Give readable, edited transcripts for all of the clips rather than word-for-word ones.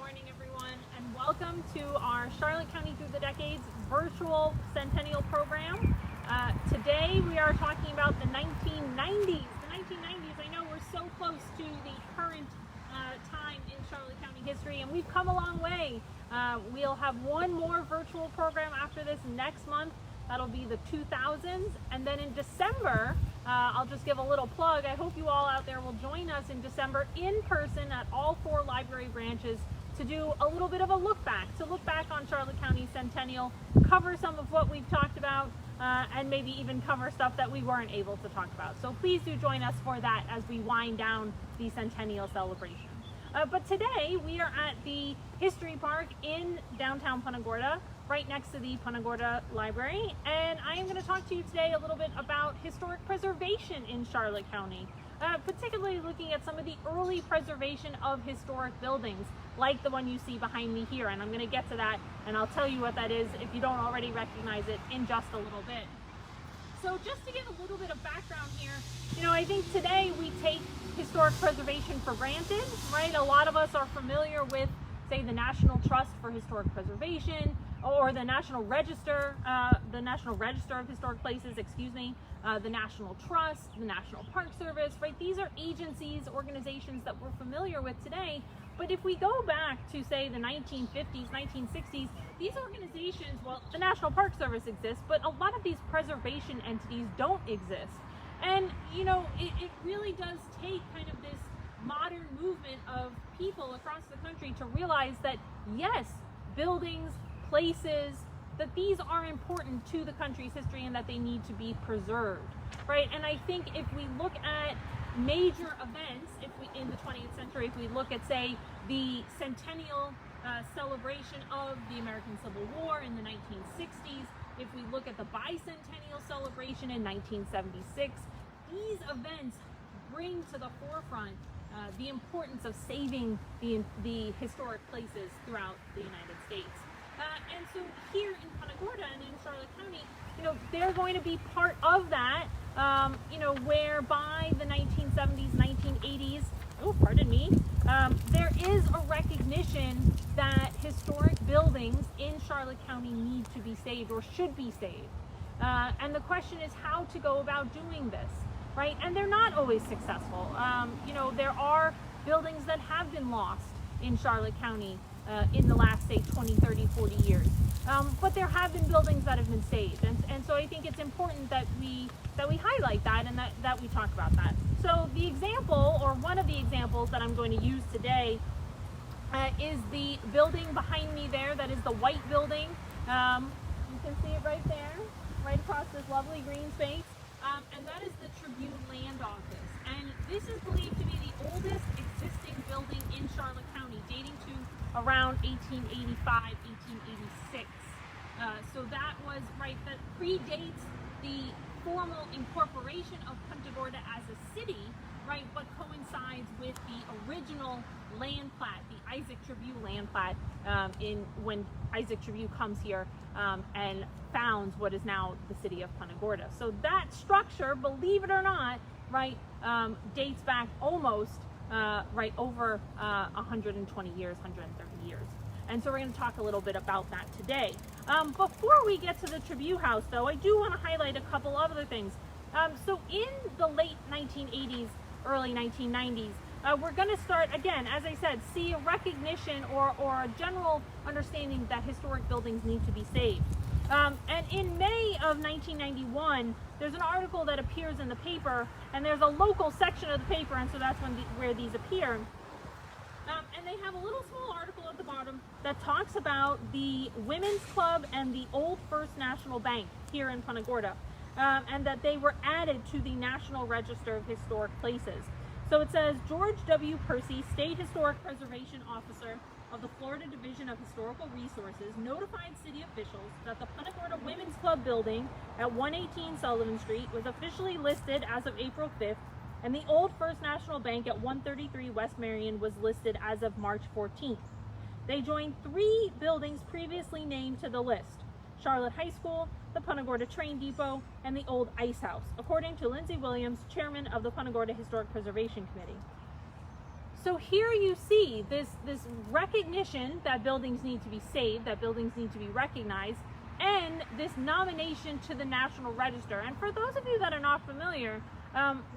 morning, everyone, and welcome to our Charlotte County Through the Decades virtual Centennial program. Today we are talking about the 1990s. The 1990s, I know we're so close to the current time in Charlotte County history, and we've come a long way. We'll have one more virtual program after this next month. That'll be the 2000s, and then in December, I'll just give a little plug. I hope you all out there will join us in December in person at all 4 library branches to do a little bit of a look back, on Charlotte County Centennial, cover some of what we've talked about, and maybe even cover stuff that we weren't able to talk about. So please do join us for that as we wind down the Centennial celebration. But today we are at the History Park in downtown Punta Gorda, right next to the Punta Gorda Library, and I am going to talk to you today a little bit about historic preservation in Charlotte County, particularly looking at some of the early preservation of historic buildings, like the one you see behind me here, and I'm going to get to that, and I'll tell you what that is if you don't already recognize it in just a little bit. So just to give a little bit of background here, I think today we take historic preservation for granted, right? A lot of us are familiar with, say, the National Trust for Historic Preservation, or the National Register of Historic Places, the National Trust, the National Park Service, right? These are agencies, organizations that we're familiar with today. But if we go back to, say, the 1950s, 1960s, these organizations, well, the National Park Service exists, but a lot of these preservation entities don't exist. And, it really does take kind of this modern movement of people across the country to realize that, yes, buildings, places, that these are important to the country's history and that they need to be preserved, right? And I think if we look at major events, in the 20th century, if we look at, say, the Centennial celebration of the American Civil War in the 1960s, if we look at the bicentennial celebration in 1976, these events bring to the forefront the importance of saving the historic places throughout the United States. And so here in Punta Gorda and in Charlotte County, they're going to be part of that, where by the 1970s, 1980s, there is a recognition that historic buildings in Charlotte County need to be saved or should be saved. And the question is how to go about doing this, right? And they're not always successful. There are buildings that have been lost in Charlotte County in the last, say, 20, 30, 40 years. But there have been buildings that have been saved. And so I think it's important that we highlight that and that we talk about that. So the example, or one of the examples that I'm going to use today is the building behind me there. That is the white building. You can see it right there, right across this lovely green space. And that is the Tribune Land Office. And this is believed to be the oldest existing building in Charlotte County, dating to around 1885, 1886. So that was, right, that predates the formal incorporation of Punta Gorda as a city, right, but coincides with the original land plat, the Isaac Tribune land plat, when Isaac Tribune comes here and founds what is now the city of Punta Gorda. So that structure, believe it or not, right, dates back almost right over 120 years, 130 years. And so we're going to talk a little bit about that today. Before we get to the Tribune House, though, I do want to highlight a couple of other things. So in the late 1980s, early 1990s, we're going to start, again, as I said, see a recognition or a general understanding that historic buildings need to be saved. And in May of 1991, there's an article that appears in the paper, and there's a local section of the paper, and so that's where these appear. And they have a little small article at the bottom that talks about the Women's Club and the Old First National Bank here in Punta Gorda, and that they were added to the National Register of Historic Places. So it says, George W. Percy, State Historic Preservation Officer of the Florida Division of Historical Resources, notified city officials that the Punta Gorda Women's Club building at 118 Sullivan Street was officially listed as of April 5th, and the Old First National Bank at 133 West Marion was listed as of March 14th. They joined 3 buildings previously named to the list: Charlotte High School, the Punta Gorda Train Depot, and the Old Ice House, according to Lindsay Williams, chairman of the Punta Gorda Historic Preservation Committee. So here you see this recognition that buildings need to be saved, that buildings need to be recognized, and this nomination to the National Register. And for those of you that are not familiar,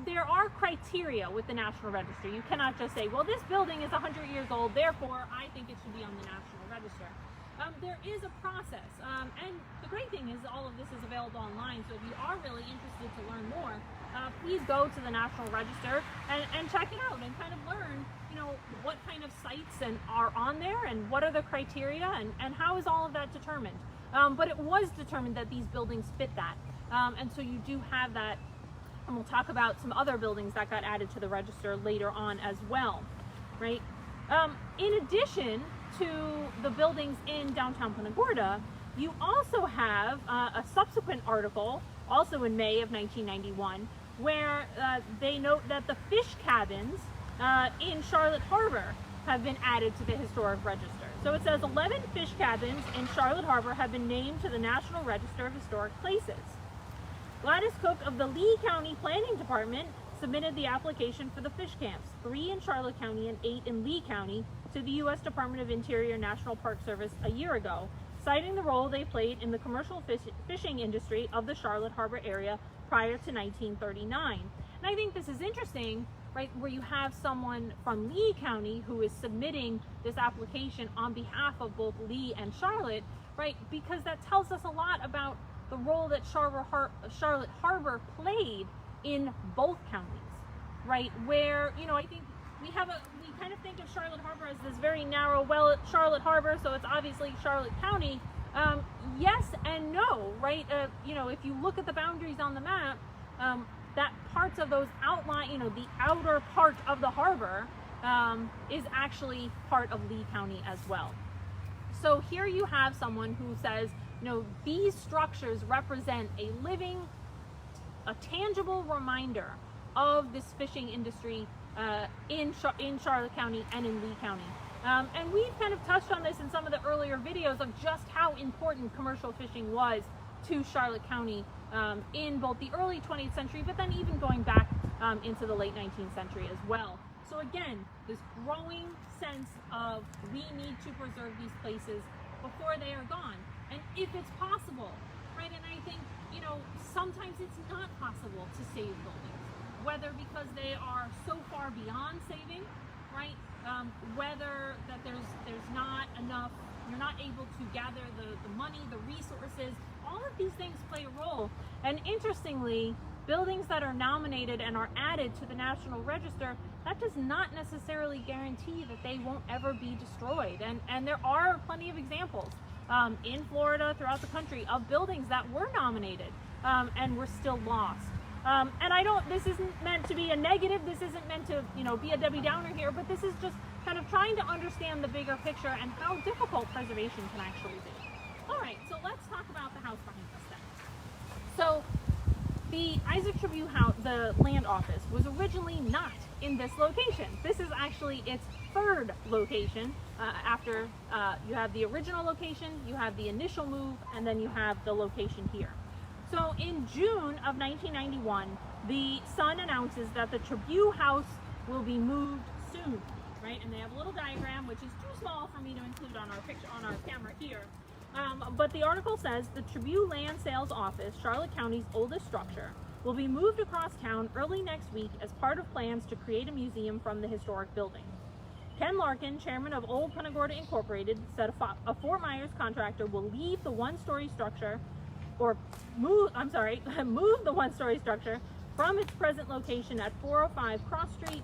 there are criteria with the National Register. You cannot just say, well, this building is 100 years old, therefore I think it should be on the National Register. There is a process, and the great thing is all of this is available online, so if you are really interested to learn more, please go to the National Register and check it out and kind of learn, you know, what kind of sites are on there and what are the criteria and how is all of that determined. But it was determined that these buildings fit that, and so you do have that, and we'll talk about some other buildings that got added to the register later on as well, right? In addition to the buildings in downtown Punta Gorda, you also have a subsequent article, also in May of 1991, where they note that the fish cabins in Charlotte Harbor have been added to the historic register. So it says 11 fish cabins in Charlotte Harbor have been named to the National Register of Historic Places. Gladys Cook of the Lee County Planning Department submitted the application for the fish camps, 3 in Charlotte County and 8 in Lee County, to the U.S. Department of Interior National Park Service a year ago, citing the role they played in the commercial fishing industry of the Charlotte Harbor area prior to 1939. And I think this is interesting, right, where you have someone from Lee County who is submitting this application on behalf of both Lee and Charlotte, right, because that tells us a lot about the role that Charlotte Harbor played in both counties, right, where, you know, I think we kind of think of Charlotte Harbor as this very narrow, well, Charlotte Harbor, so it's obviously Charlotte County. Yes and no, right? You know, if you look at the boundaries on the map, that parts of those outline, you know, the outer part of the harbor is actually part of Lee County as well. So here you have someone who says, you know, these structures represent a living, a tangible reminder of this fishing industry in Charlotte County and in Lee County. And we've kind of touched on this in some of the earlier videos of just how important commercial fishing was to Charlotte County in both the early 20th century, but then even going back into the late 19th century as well. So again, this growing sense of we need to preserve these places before they are gone. And if it's possible, right? And I think, you know, sometimes it's not possible to save buildings, whether because they are so far beyond saving, right? Whether that there's not enough, you're not able to gather the money, the resources, all of these things play a role. And interestingly, buildings that are nominated and are added to the National Register, that does not necessarily guarantee that they won't ever be destroyed. And there are plenty of examples in Florida, throughout the country, of buildings that were nominated and were still lost. And this isn't meant to be a negative, this isn't meant to, you know, be a Debbie Downer here, but this is just kind of trying to understand the bigger picture and how difficult preservation can actually be. All right, so let's talk about the house behind us then. So the Isaac Tribune House, the land office, was originally not in this location. This is actually its third location after you have the original location, you have the initial move, and then you have the location here. So in June of 1991, the Sun announces that the Tribune House will be moved soon, right? And they have a little diagram, which is too small for me to include on our picture, on our camera here. But the article says the Tribune Land Sales Office, Charlotte County's oldest structure, will be moved across town early next week as part of plans to create a museum from the historic building. Ken Larkin, chairman of Old Punta Gorda Incorporated, said a Fort Myers contractor will leave the one-story structure, or move the one-story structure from its present location at 405 Cross Street,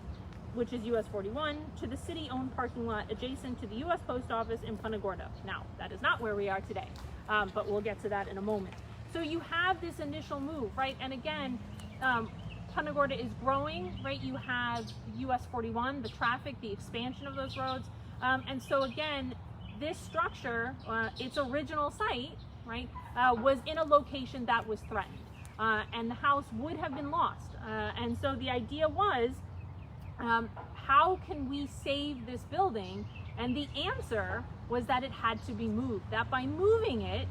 which is US 41, to the city-owned parking lot adjacent to the US Post Office in Punta Gorda. Now, that is not where we are today, but we'll get to that in a moment. So you have this initial move, right? And again, Punta Gorda is growing, right? You have US 41, the traffic, the expansion of those roads. And so again, this structure, its original site, right, was in a location that was threatened. And the house would have been lost. And so the idea was, how can we save this building? And the answer was that it had to be moved, that by moving it,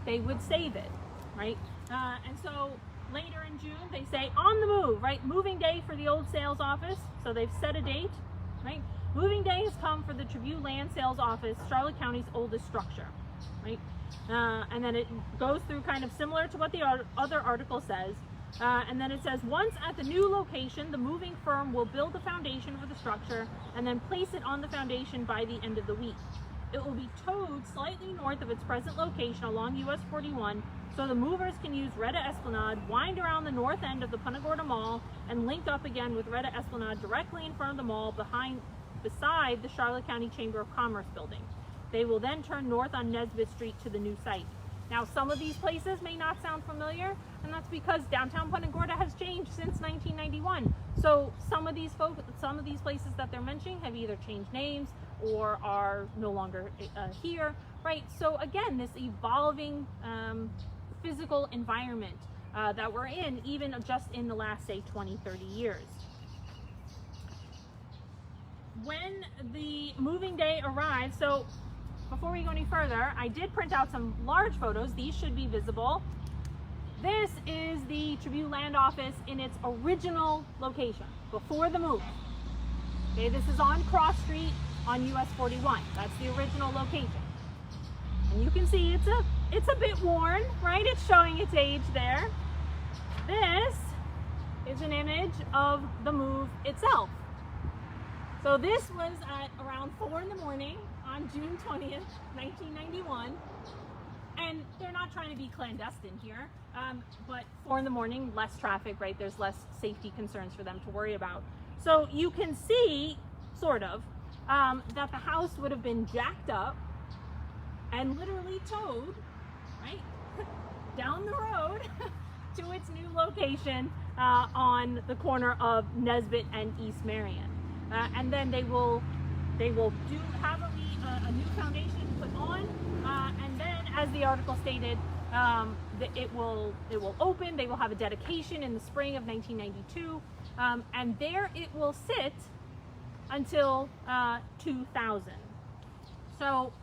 they would save it, right? And so later in June, they say on the move, right? Moving day for the old sales office. So they've set a date, right? Moving day has come for the Tribune Land Sales Office, Charlotte County's oldest structure, right? And then it goes through kind of similar to what the other article says. And then it says, once at the new location, the moving firm will build the foundation for the structure and then place it on the foundation by the end of the week. It will be towed slightly north of its present location along US 41, so the movers can use Retta Esplanade, wind around the north end of the Punta Gorda Mall, and link up again with Retta Esplanade directly in front of the mall beside the Charlotte County Chamber of Commerce building. They will then turn north on Nesbitt Street to the new site. Now, some of these places may not sound familiar, and that's because downtown Punta Gorda has changed since 1991. So some of these places that they're mentioning have either changed names or are no longer here, right? So again, this evolving physical environment that we're in, even just in the last, say, 20, 30 years. When the moving day arrives, so before we go any further, I did print out some large photos. These should be visible. This is the Tribune Land Office in its original location before the move. Okay, this is on Cross Street on US 41. That's the original location. And you can see it's a bit worn, right? It's showing its age there. This is an image of the move itself. So this was at around 4 in the morning on June 20th, 1991. And they're not trying to be clandestine here, but 4 in the morning, less traffic, right? There's less safety concerns for them to worry about. So you can see, sort of, that the house would have been jacked up and literally towed, right, down the road to its new location on the corner of Nesbitt and East Marion. And then they will have a new foundation put on, and then, as the article stated, it will open. They will have a dedication in the spring of 1992, and there it will sit until 2000. So,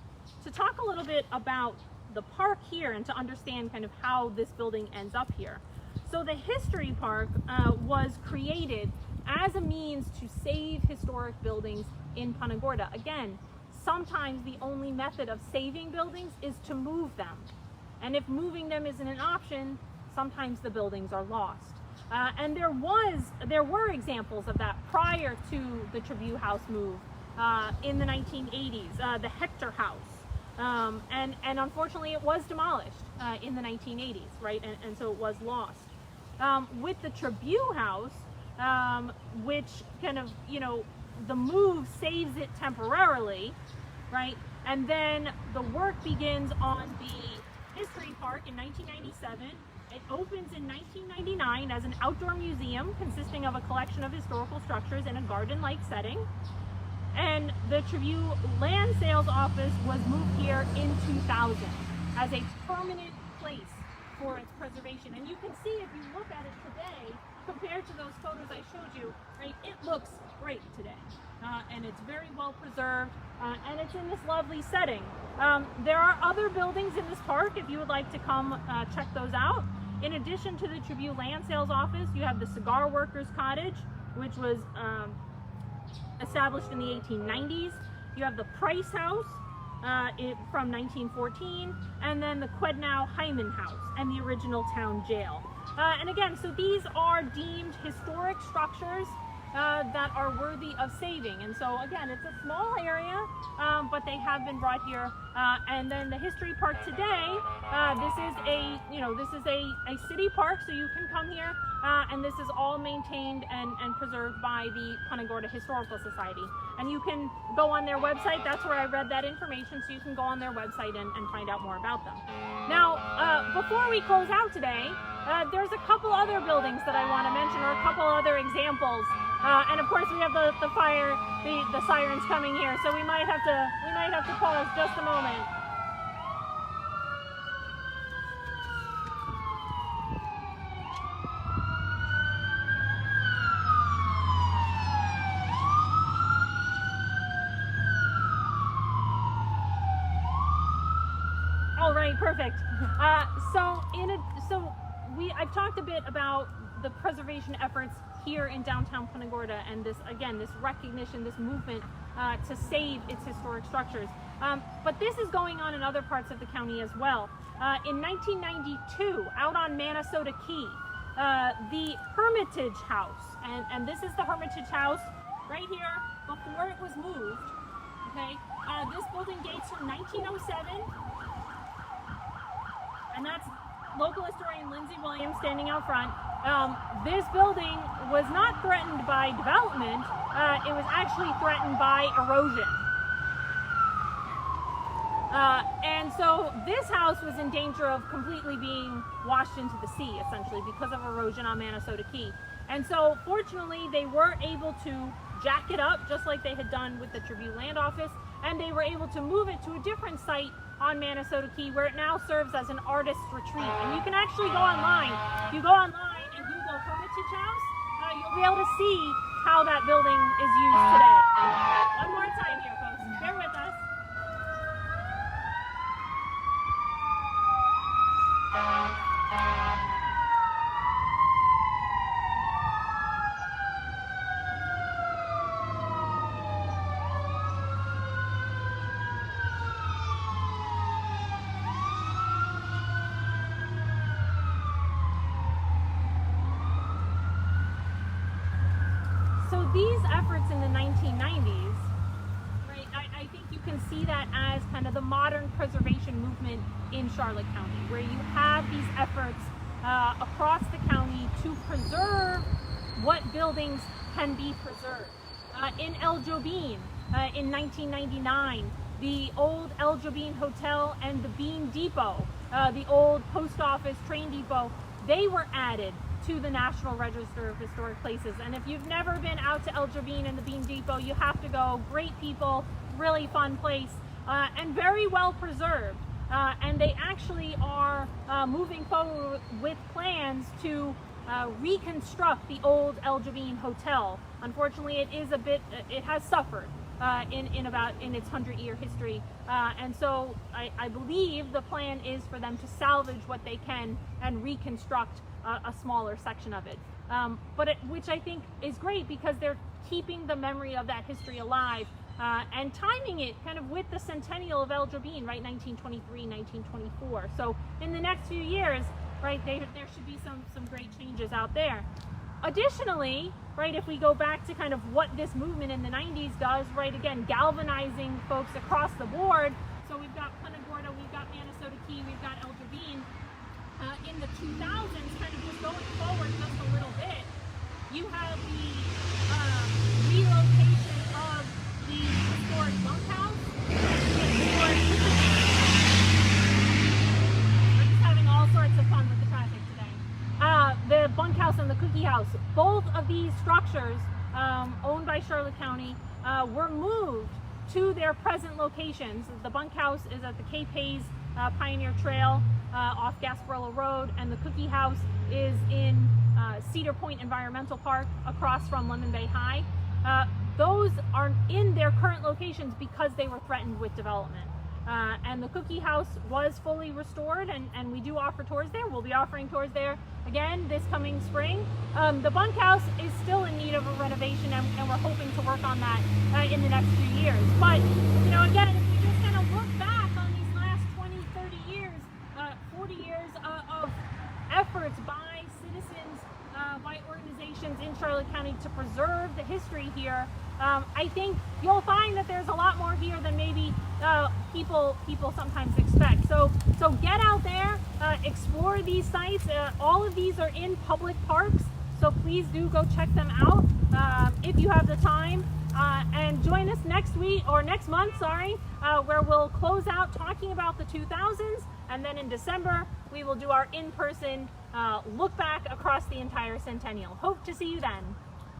to talk a little bit about the park here and to understand kind of how this building ends up here. So the History Park was created as a means to save historic buildings in Punta Gorda. Again, sometimes the only method of saving buildings is to move them. And if moving them isn't an option, sometimes the buildings are lost. And there were examples of that prior to the Tribune House move in the 1980s, the Hector House. And unfortunately it was demolished in the 1980s, right? And so it was lost. With the Tribune House, which kind of, the move saves it temporarily, right? And then the work begins on the History Park in 1997. It opens in 1999 as an outdoor museum consisting of a collection of historical structures in a garden-like setting. And the Tribune Land Sales Office was moved here in 2000 as a permanent place for its preservation. And you can see, if you look at it today, compared to those photos I showed you, right, it looks great today. And it's very well preserved, and it's in this lovely setting. There are other buildings in this park if you would like to come check those out. In addition to the Tribune Land Sales Office, you have the Cigar Workers Cottage, which was established in the 1890s. You have the Price House from 1914, and then the Quednow Hyman House and the original town jail. And again, so these are deemed historic structures that are worthy of saving. And so again, it's a small area, but they have been brought here. And then the History Park today, this is a city park, so you can come here, and this is all maintained and preserved by the Punta Gorda Historical Society. And you can go on their website. That's where I read that information, so you can go on their website and find out more about them. Now, before we close out today, there's a couple other buildings that I want to mention, or a couple other examples. And of course, we have the sirens coming here, so we might have to pause just a moment. All right, perfect. I've talked a bit about the preservation efforts here in downtown Punta Gorda, and this recognition, this movement to save its historic structures. But this is going on in other parts of the county as well. In 1992, out on Minnesota Key, the Hermitage House, and this is the Hermitage House right here before it was moved. Okay, this building dates from 1907, and that's local historian Lindsay Williams standing out front. This building was not threatened by development, it was actually threatened by erosion. And so this house was in danger of completely being washed into the sea, essentially, because of erosion on Minnesota Key. And so fortunately they were able to jack it up just like they had done with the Tribune Land Office, and they were able to move it to a different site on Minnesota Key where it now serves as an artist's retreat. And you can actually go online. If you go online and Google Hermitage House, you'll be able to see how that building is used today. One more time here, folks. Bear with us. So these efforts in the 1990s, right, I think you can see that as kind of the modern preservation movement in Charlotte County, where you have these efforts across the county to preserve what buildings can be preserved. In El Zoebelein, in 1999, the old El Zoebelein Hotel and the Bean Depot, the old post office train depot, they were added to the National Register of Historic Places. And if you've never been out to El Zoebelein and the Bean Depot, you have to go. Great people, really fun place, and very well preserved. And they actually are moving forward with plans to reconstruct the old El Zoebelein Hotel. Unfortunately, it has suffered in its 100-year history. And so I believe the plan is for them to salvage what they can and reconstruct a smaller section of it. Which I think is great because they're keeping the memory of that history alive and timing it kind of with the Centennial of El Zoebelein, right, 1923, 1924. So in the next few years, right, there should be some great changes out there. Additionally, right, if we go back to kind of what this movement in the 90s does, right, again, galvanizing folks across the board. So we've got Punta Gorda, we've got Minnesota Key, we've got El Zoebelein. In the 2000s, kind of just going forward just a little bit, you have the relocation of the historic bunkhouse. We're just having all sorts of fun with the traffic today. The bunkhouse and the cookie house, both of these structures owned by Charlotte County were moved to their present locations. The bunkhouse is at the Cape Hayes Pioneer Trail off Gasparilla Road, and the cookie house is in Cedar Point Environmental Park across from Lemon Bay High. Those are in their current locations because they were threatened with development. And the cookie house was fully restored, and we do offer tours there. We'll be offering tours there again this coming spring. The bunkhouse is still in need of a renovation, and we're hoping to work on that in the next few years. But, you know, again, if we just kind of look back on these last 20, 30 years, 40 years of efforts by citizens, by organizations in Charlotte County to preserve the history here, I think you'll find that there's a lot more here than maybe people sometimes expect. So get out there, explore these sites. All of these are in public parks, so please do go check them out if you have the time. And join us next month, where we'll close out talking about the 2000s, and then in December we will do our in-person look back across the entire Centennial. Hope to see you then.